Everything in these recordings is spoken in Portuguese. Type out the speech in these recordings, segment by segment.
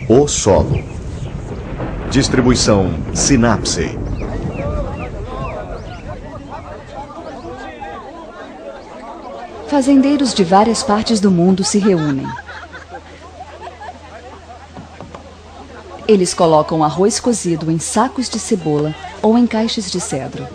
O solo. Distribuição Sinapse. Fazendeiros de várias partes do mundo se reúnem. Eles colocam arroz cozido em sacos de cebola ou em caixas de cedro.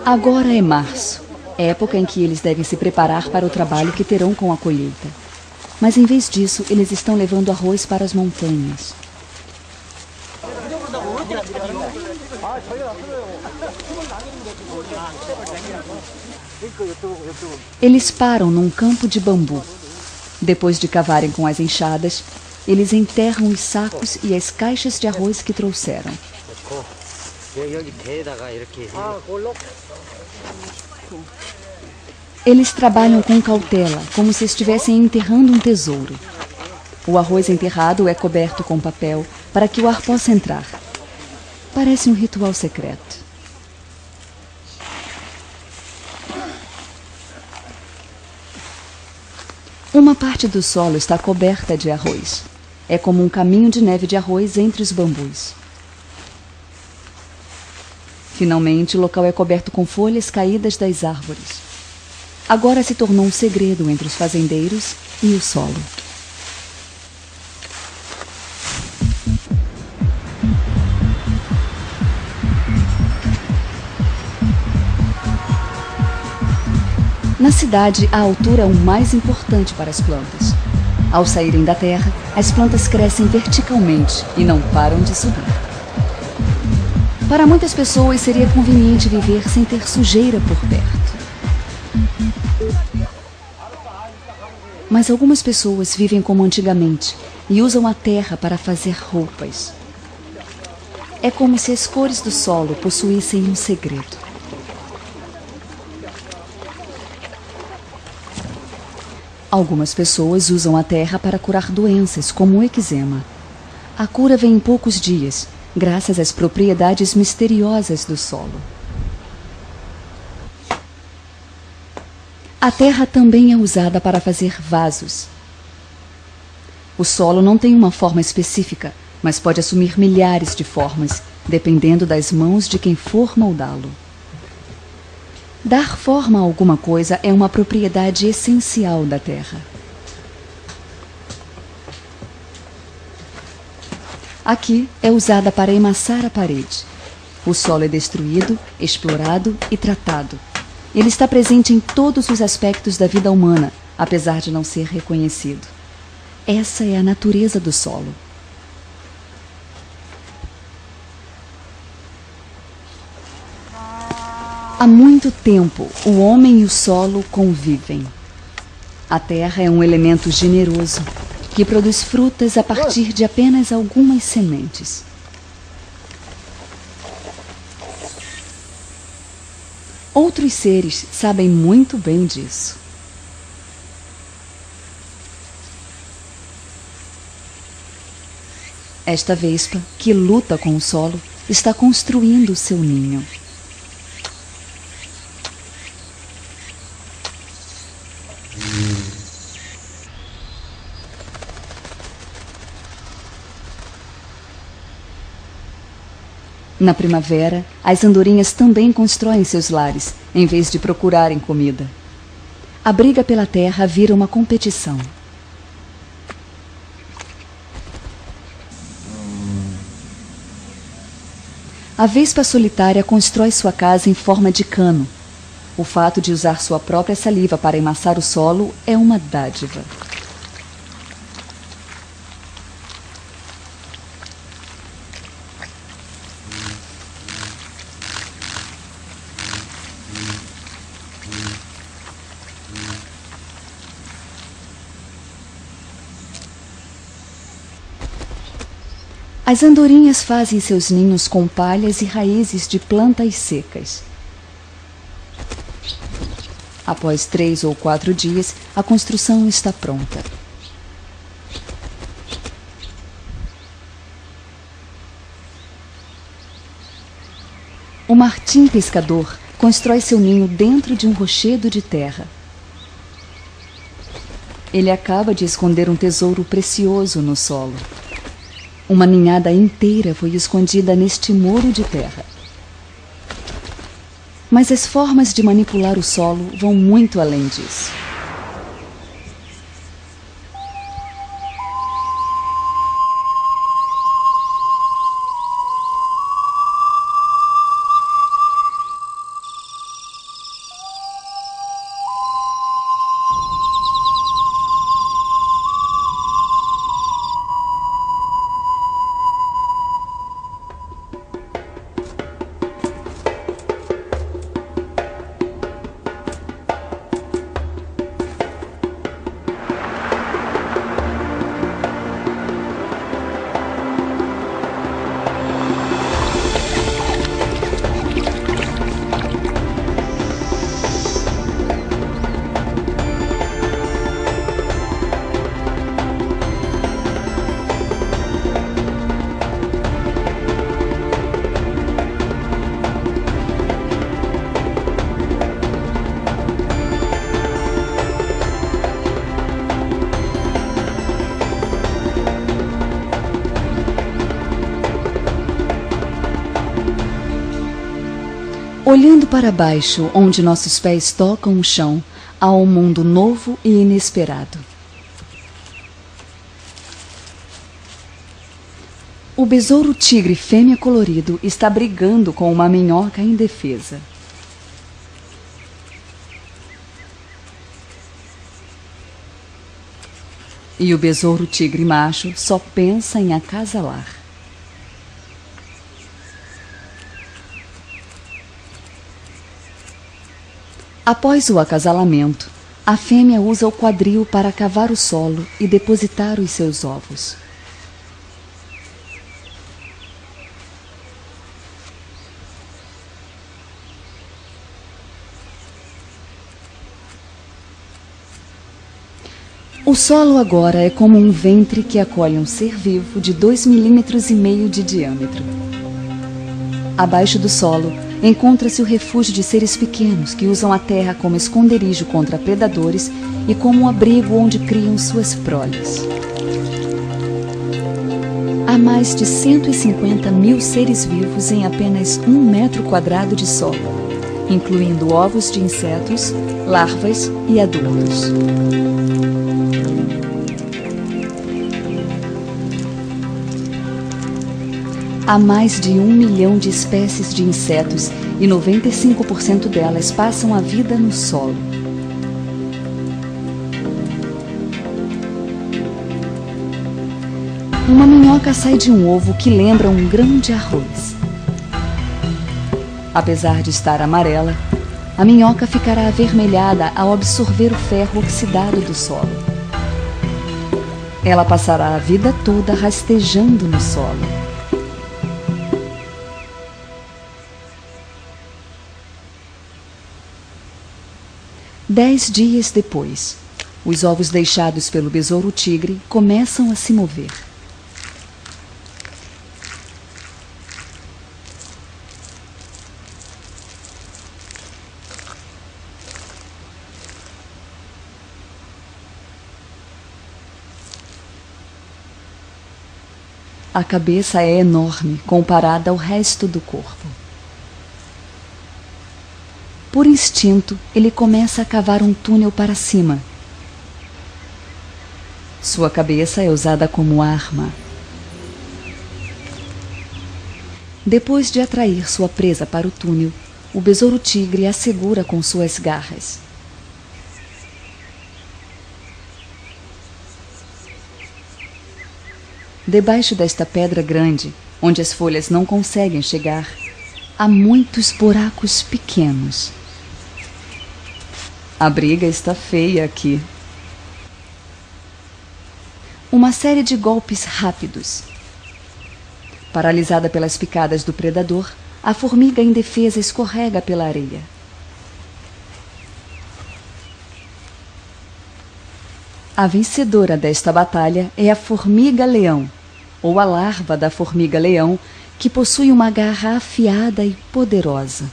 Agora é março, época em que eles devem se preparar para o trabalho que terão com a colheita. Mas em vez disso, eles estão levando arroz para as montanhas. Eles param num campo de bambu. Depois de cavarem com as enxadas, eles enterram os sacos e as caixas de arroz que trouxeram. Eles trabalham com cautela, como se estivessem enterrando um tesouro. O arroz enterrado é coberto com papel para que o ar possa entrar. Parece um ritual secreto. Uma parte do solo está coberta de arroz. É como um caminho de neve de arroz entre os bambus. Finalmente, o local é coberto com folhas caídas das árvores. Agora se tornou um segredo entre os fazendeiros e o solo. Na cidade, a altura é o mais importante para as plantas. Ao saírem da terra, as plantas crescem verticalmente e não param de subir. Para muitas pessoas, seria conveniente viver sem ter sujeira por perto. Mas algumas pessoas vivem como antigamente e usam a terra para fazer roupas. É como se as cores do solo possuíssem um segredo. Algumas pessoas usam a terra para curar doenças, como o eczema. A cura vem em poucos dias, graças às propriedades misteriosas do solo. A terra também é usada para fazer vasos. O solo não tem uma forma específica, mas pode assumir milhares de formas, dependendo das mãos de quem for moldá-lo. Dar forma a alguma coisa é uma propriedade essencial da terra. Aqui é usada para emassar a parede. O solo é destruído, explorado e tratado. Ele está presente em todos os aspectos da vida humana, apesar de não ser reconhecido. Essa é a natureza do solo. Há muito tempo, o homem e o solo convivem. A terra é um elemento generoso, que produz frutas a partir de apenas algumas sementes. Outros seres sabem muito bem disso. Esta vespa, que luta com o solo, está construindo o seu ninho. Na primavera, as andorinhas também constroem seus lares, em vez de procurarem comida. A briga pela terra vira uma competição. A vespa solitária constrói sua casa em forma de cano. O fato de usar sua própria saliva para emassar o solo é uma dádiva. As andorinhas fazem seus ninhos com palhas e raízes de plantas secas. Após 3 ou 4 dias, a construção está pronta. O martim pescador constrói seu ninho dentro de um rochedo de terra. Ele acaba de esconder um tesouro precioso no solo. Uma ninhada inteira foi escondida neste muro de terra. Mas as formas de manipular o solo vão muito além disso. Olhando para baixo, onde nossos pés tocam o chão, há um mundo novo e inesperado. O besouro tigre fêmea colorido está brigando com uma minhoca indefesa. E o besouro tigre macho só pensa em acasalar. Após o acasalamento, a fêmea usa o quadril para cavar o solo e depositar os seus ovos. O solo agora é como um ventre que acolhe um ser vivo de 2,5 milímetros de diâmetro. Abaixo do solo, encontra-se o refúgio de seres pequenos que usam a terra como esconderijo contra predadores e como um abrigo onde criam suas proles. Há mais de 150 mil seres vivos em apenas 1 metro quadrado de solo, incluindo ovos de insetos, larvas e adultos. Há mais de 1 milhão de espécies de insetos e 95% delas passam a vida no solo. Uma minhoca sai de um ovo que lembra um grão de arroz. Apesar de estar amarela, a minhoca ficará avermelhada ao absorver o ferro oxidado do solo. Ela passará a vida toda rastejando no solo. 10 dias depois, os ovos deixados pelo besouro tigre começam a se mover. A cabeça é enorme comparada ao resto do corpo. Por instinto, ele começa a cavar um túnel para cima. Sua cabeça é usada como arma. Depois de atrair sua presa para o túnel, o besouro tigre a segura com suas garras. Debaixo desta pedra grande, onde as folhas não conseguem chegar, há muitos buracos pequenos. A briga está feia aqui. Uma série de golpes rápidos. Paralisada pelas picadas do predador, a formiga indefesa escorrega pela areia. A vencedora desta batalha é a formiga-leão, ou a larva da formiga-leão, que possui uma garra afiada e poderosa.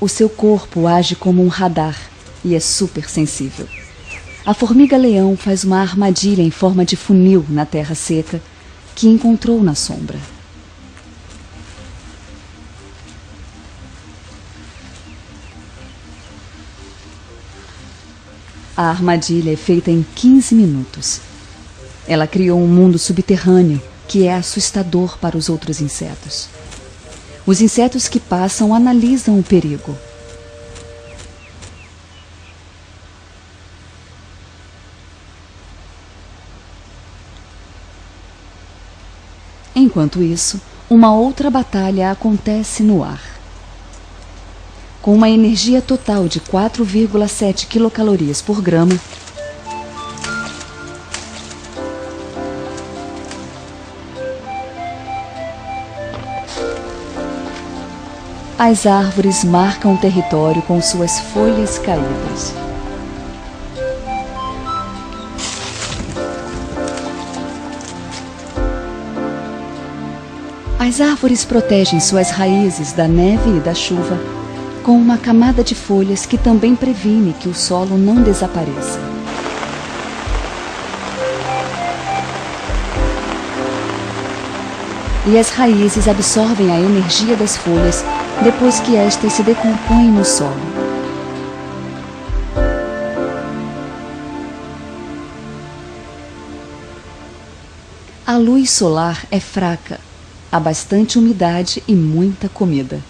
O seu corpo age como um radar e é super sensível. a formiga-leão faz uma armadilha em forma de funil na terra seca que encontrou na sombra. A armadilha é feita em 15 minutos. Ela criou um mundo subterrâneo que é assustador para os outros insetos. Os insetos que passam analisam o perigo. Enquanto isso, uma outra batalha acontece no ar. Com uma energia total de 4,7 quilocalorias por grama, as árvores marcam o território com suas folhas caídas. As árvores protegem suas raízes da neve e da chuva com uma camada de folhas que também previne que o solo não desapareça. E as raízes absorvem a energia das folhas depois que estas se decompõem no solo. A luz solar é fraca, há bastante umidade e muita comida.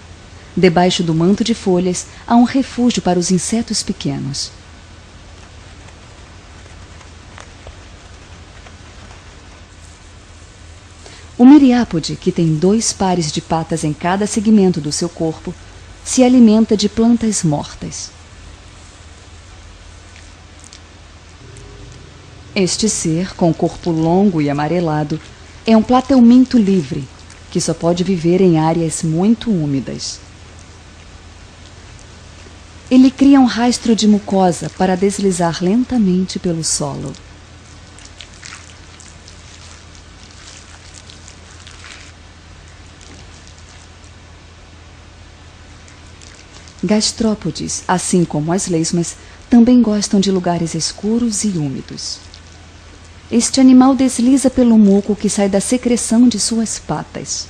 Debaixo do manto de folhas há um refúgio para os insetos pequenos. O miriápode, que tem 2 pares de patas em cada segmento do seu corpo, se alimenta de plantas mortas. Este ser, com corpo longo e amarelado, é um plateuminto livre, que só pode viver em áreas muito úmidas. Ele cria um rastro de mucosa para deslizar lentamente pelo solo. Gastrópodes, assim como as lesmas, também gostam de lugares escuros e úmidos. Este animal desliza pelo muco que sai da secreção de suas patas.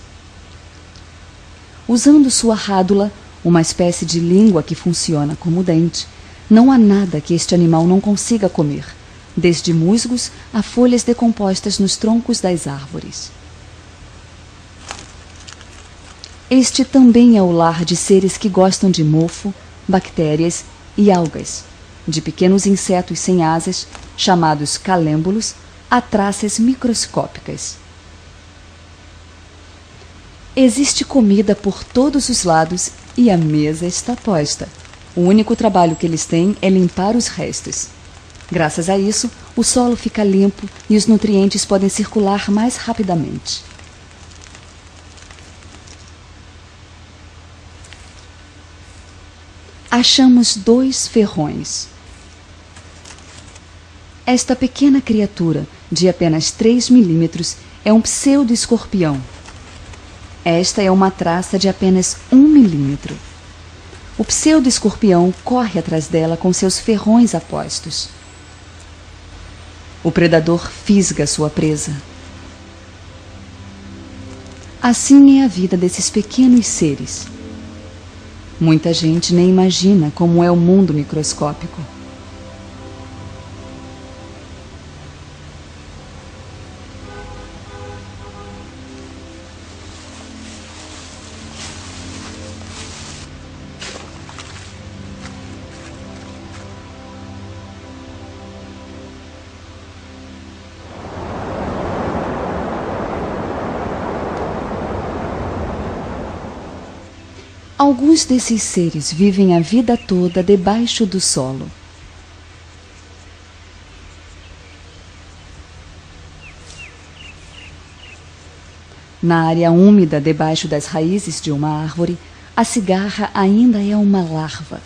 Usando sua rádula, uma espécie de língua que funciona como dente, não há nada que este animal não consiga comer, desde musgos a folhas decompostas nos troncos das árvores. Este também é o lar de seres que gostam de mofo, bactérias e algas, de pequenos insetos sem asas, chamados calêmbulos, a traças microscópicas. Existe comida por todos os lados e a mesa está posta. O único trabalho que eles têm é limpar os restos. Graças a isso, o solo fica limpo e os nutrientes podem circular mais rapidamente. Achamos 2 ferrões. Esta pequena criatura, de apenas 3 milímetros, é um pseudo-escorpião. Esta é uma traça de apenas 1 milímetro. O pseudo-escorpião corre atrás dela com seus ferrões apostos. O predador fisga sua presa. Assim é a vida desses pequenos seres. Muita gente nem imagina como é o mundo microscópico. Alguns desses seres vivem a vida toda debaixo do solo. Na área úmida debaixo das raízes de uma árvore, a cigarra ainda é uma larva.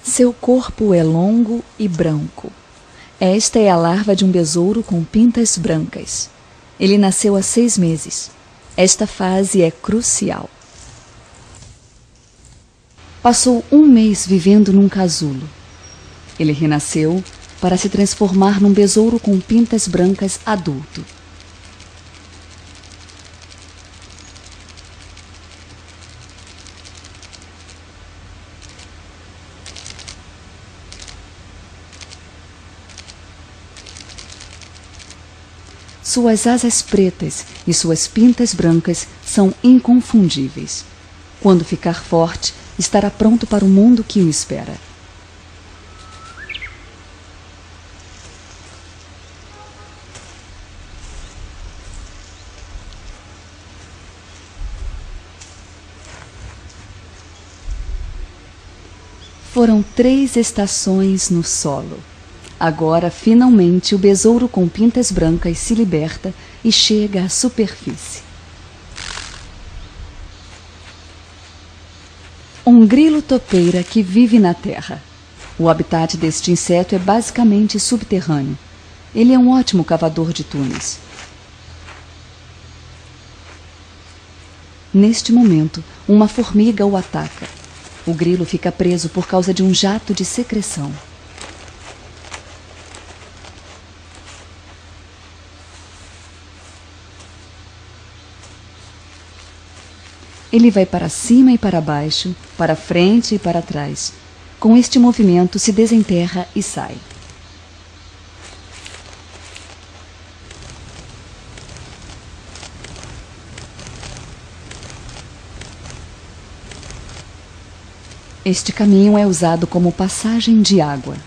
Seu corpo é longo e branco. Esta é a larva de um besouro com pintas brancas. Ele nasceu há 6 meses. Esta fase é crucial. Passou um mês vivendo num casulo. Ele renasceu para se transformar num besouro com pintas brancas adulto. Suas asas pretas e suas pintas brancas são inconfundíveis. Quando ficar forte, estará pronto para o mundo que o espera. Foram 3 estações no solo. Agora, finalmente, o besouro com pintas brancas se liberta e chega à superfície. Um grilo topeira que vive na terra. O habitat deste inseto é basicamente subterrâneo. Ele é um ótimo cavador de túneis. Neste momento, uma formiga o ataca. O grilo fica preso por causa de um jato de secreção. Ele vai para cima e para baixo, para frente e para trás. Com este movimento, se desenterra e sai. Este caminho é usado como passagem de água.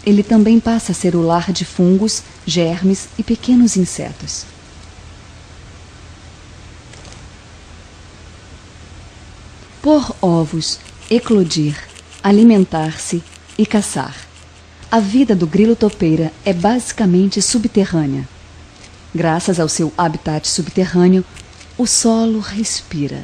Ele também passa a ser o lar de fungos, germes e pequenos insetos. Pôr ovos, eclodir, alimentar-se e caçar. A vida do grilo topeira é basicamente subterrânea. Graças ao seu habitat subterrâneo, o solo respira.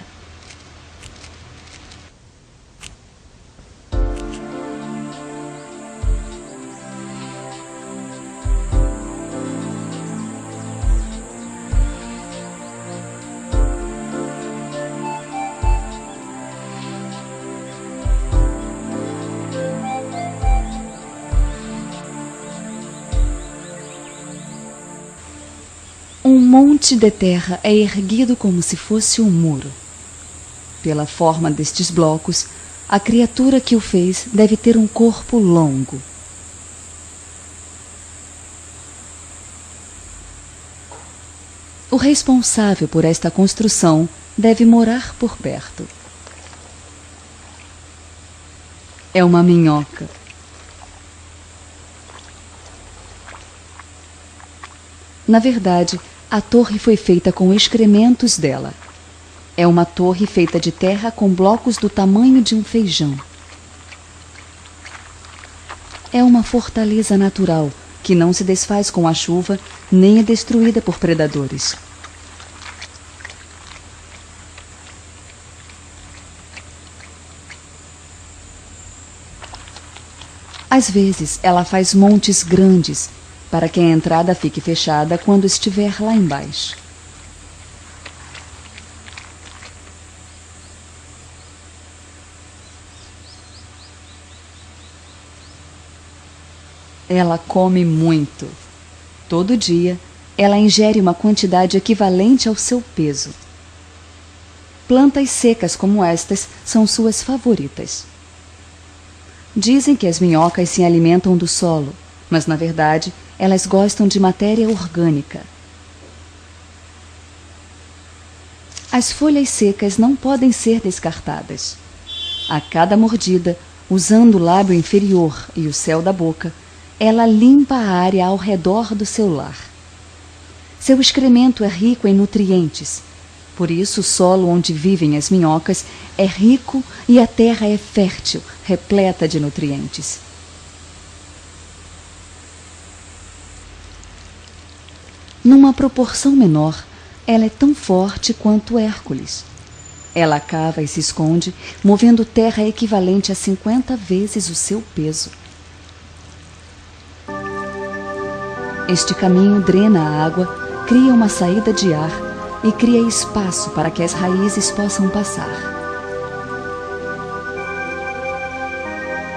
Um monte de terra é erguido como se fosse um muro. Pela forma destes blocos, a criatura que o fez deve ter um corpo longo. O responsável por esta construção deve morar por perto. É uma minhoca. Na verdade, a torre foi feita com excrementos dela. É uma torre feita de terra com blocos do tamanho de um feijão. É uma fortaleza natural que não se desfaz com a chuva nem é destruída por predadores. Às vezes, ela faz montes grandes para que a entrada fique fechada quando estiver lá embaixo. Ela come muito. Todo dia, ela ingere uma quantidade equivalente ao seu peso. Plantas secas como estas são suas favoritas. Dizem que as minhocas se alimentam do solo, mas, na verdade, elas gostam de matéria orgânica. As folhas secas não podem ser descartadas. A cada mordida, usando o lábio inferior e o céu da boca, ela limpa a área ao redor do seu lar. Seu excremento é rico em nutrientes. Por isso, o solo onde vivem as minhocas é rico e a terra é fértil, repleta de nutrientes. Numa proporção menor, ela é tão forte quanto Hércules. Ela cava e se esconde, movendo terra equivalente a 50 vezes o seu peso. Este caminho drena a água, cria uma saída de ar e cria espaço para que as raízes possam passar.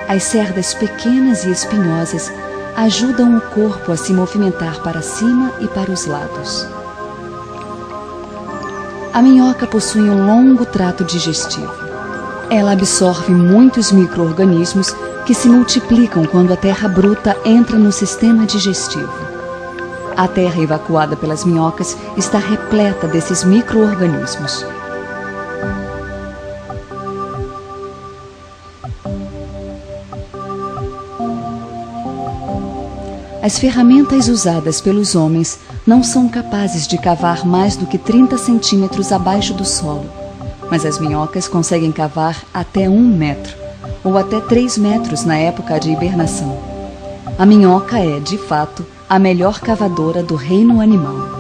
As cerdas pequenas e espinhosas ajudam o corpo a se movimentar para cima e para os lados. A minhoca possui um longo trato digestivo. Ela absorve muitos micro-organismos que se multiplicam quando a terra bruta entra no sistema digestivo. A terra evacuada pelas minhocas está repleta desses micro-organismos. As ferramentas usadas pelos homens não são capazes de cavar mais do que 30 centímetros abaixo do solo, mas as minhocas conseguem cavar até 1 metro, ou até 3 metros na época de hibernação. A minhoca é, de fato, a melhor cavadora do reino animal.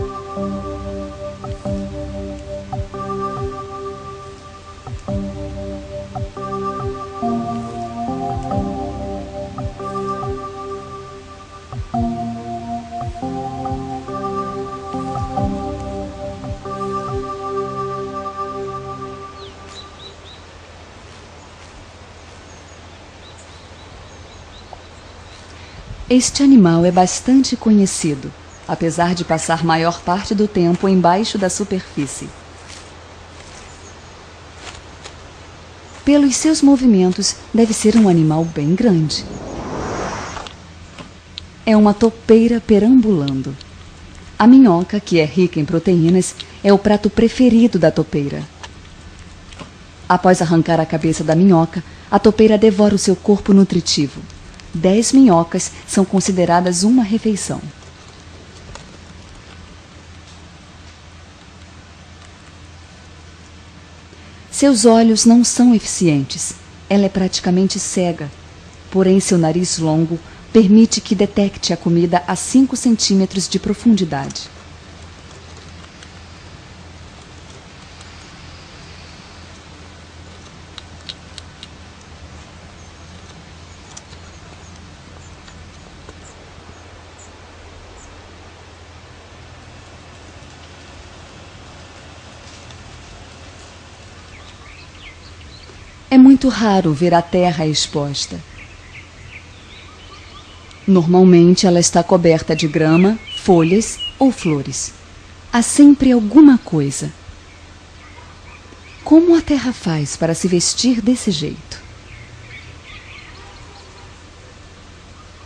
Este animal é bastante conhecido, apesar de passar maior parte do tempo embaixo da superfície. Pelos seus movimentos, deve ser um animal bem grande. É uma topeira perambulando. A minhoca, que é rica em proteínas, é o prato preferido da topeira. Após arrancar a cabeça da minhoca, a topeira devora o seu corpo nutritivo. 10 minhocas são consideradas uma refeição. Seus olhos não são eficientes. Ela é praticamente cega. Porém, seu nariz longo permite que detecte a comida a 5 centímetros de profundidade. É muito raro ver a terra exposta. Normalmente ela está coberta de grama, folhas ou flores. Há sempre alguma coisa. Como a terra faz para se vestir desse jeito?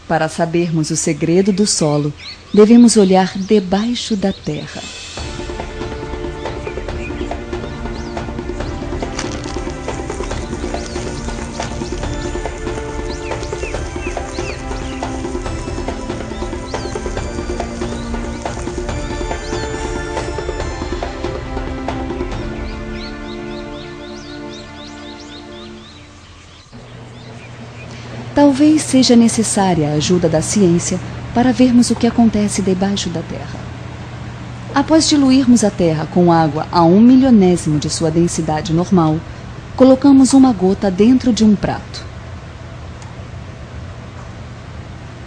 Para sabermos o segredo do solo, devemos olhar debaixo da terra. Talvez seja necessária a ajuda da ciência para vermos o que acontece debaixo da terra. Após diluirmos a terra com água a 1/1000º de sua densidade normal, colocamos uma gota dentro de um prato.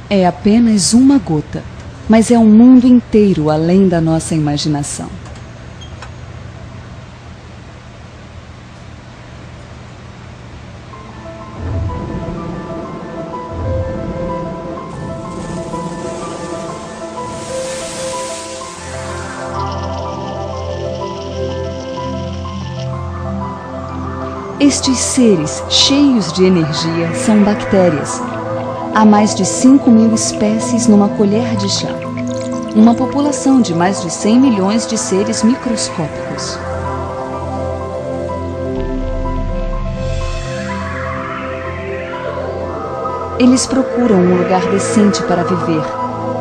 É apenas uma gota, mas é um mundo inteiro além da nossa imaginação. Estes seres cheios de energia são bactérias. Há mais de 5.000 espécies numa colher de chá. Uma população de mais de 100 milhões de seres microscópicos. Eles procuram um lugar decente para viver,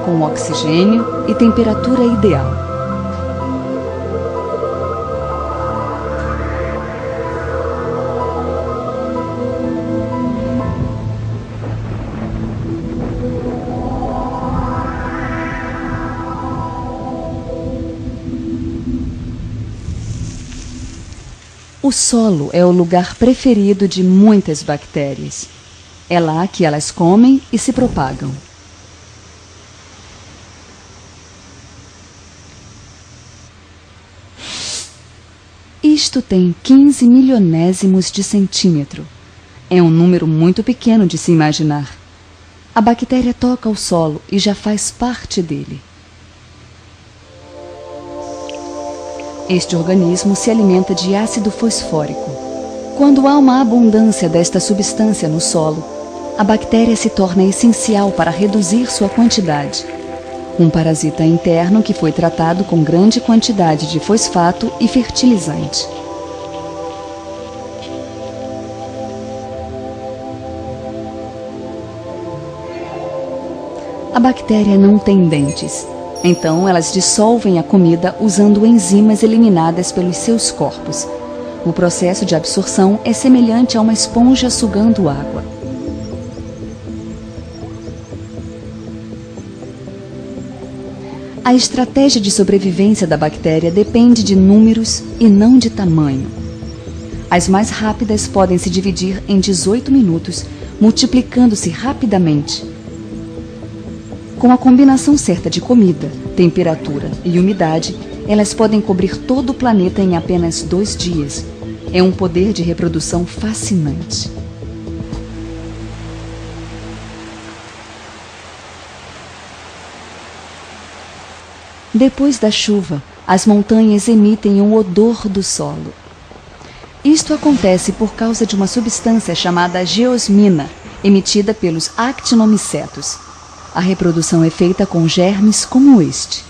com oxigênio e temperatura ideal. O solo é o lugar preferido de muitas bactérias. É lá que elas comem e se propagam. Isto tem 15 milionésimos de centímetro. É um número muito pequeno de se imaginar. A bactéria toca o solo e já faz parte dele. Este organismo se alimenta de ácido fosfórico. Quando há uma abundância desta substância no solo, a bactéria se torna essencial para reduzir sua quantidade. Um parasita interno que foi tratado com grande quantidade de fosfato e fertilizante. A bactéria não tem dentes, então elas dissolvem a comida usando enzimas eliminadas pelos seus corpos. O processo de absorção é semelhante a uma esponja sugando água. A estratégia de sobrevivência da bactéria depende de números e não de tamanho. As mais rápidas podem se dividir em 18 minutos, multiplicando-se rapidamente. Com a combinação certa de comida, temperatura e umidade, elas podem cobrir todo o planeta em apenas 2 dias. É um poder de reprodução fascinante. Depois da chuva, as montanhas emitem um odor do solo. Isto acontece por causa de uma substância chamada geosmina, emitida pelos actinomicetos. A reprodução é feita com germes como este.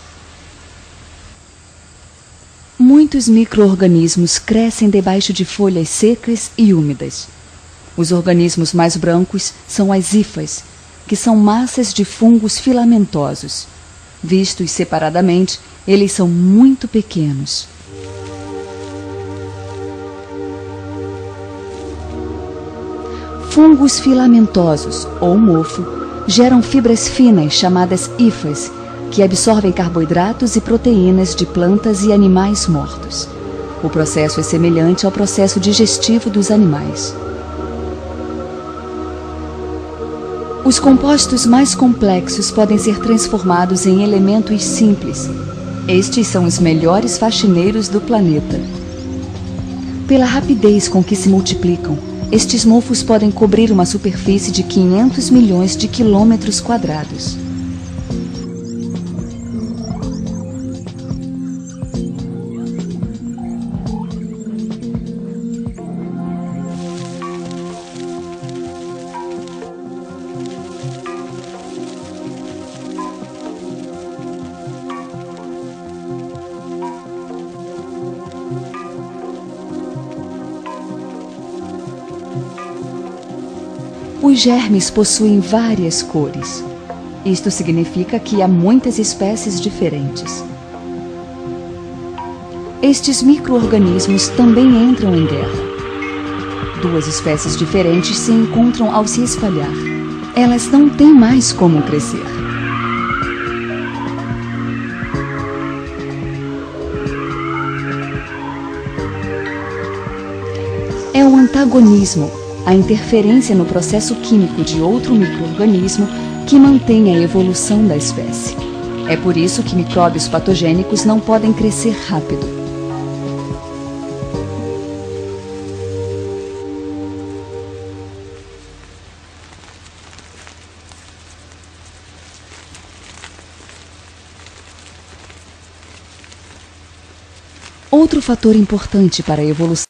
Muitos micro-organismos crescem debaixo de folhas secas e úmidas. Os organismos mais brancos são as hifas, que são massas de fungos filamentosos. Vistos separadamente, eles são muito pequenos. Fungos filamentosos, ou mofo, geram fibras finas chamadas hifas, que absorvem carboidratos e proteínas de plantas e animais mortos. O processo é semelhante ao processo digestivo dos animais. Os compostos mais complexos podem ser transformados em elementos simples. Estes são os melhores faxineiros do planeta. Pela rapidez com que se multiplicam, estes mofos podem cobrir uma superfície de 500 milhões de quilômetros quadrados. Os germes possuem várias cores. Isto significa que há muitas espécies diferentes. Estes micro-organismos também entram em guerra. 2 espécies diferentes se encontram ao se espalhar. Elas não têm mais como crescer. É o antagonismo, a interferência no processo químico de outro micro-organismo que mantém a evolução da espécie. É por isso que micróbios patogênicos não podem crescer rápido. Outro fator importante para a evolução